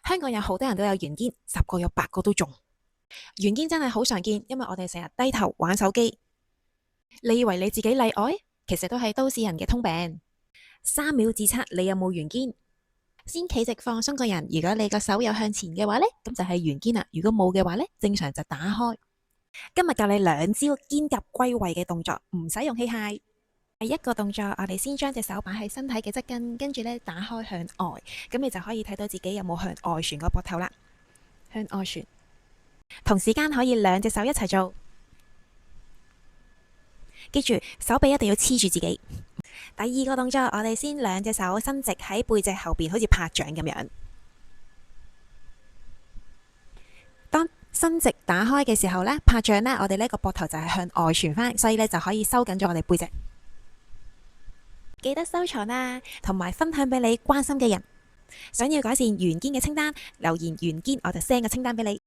香港有好多人都有圓肩，10個有8個都中。圓肩真係好常見，因為我哋成日低頭玩手機。你以為你自己例外？其實都係都市人嘅通病。3秒自測你有冇圓肩。先企直放鬆個人，如果你個手有向前嘅話呢，咁就係圓肩啦。如果冇嘅話呢，正常就打開。今日教你2招肩胛歸位嘅動作，唔使用器械。第一個動作，我哋先將隻手擺喺身體嘅側跟，跟住咧打開向外，咁你就可以睇到自己有冇向外旋個膊頭啦。向外旋，同時間可以2隻手一齊做。記住手臂一定要黐住自己。第二個動作，我哋先2隻手伸直喺背脊後邊，好似拍掌咁樣。當伸直打開嘅時候呢，拍掌呢，我哋呢個膊頭就係向外旋翻，所以呢就可以收緊咗我哋背脊。記得收藏啦，同埋分享俾你關心嘅人。想要改善圓肩嘅清單，留言圓肩我就 send 個清單俾你。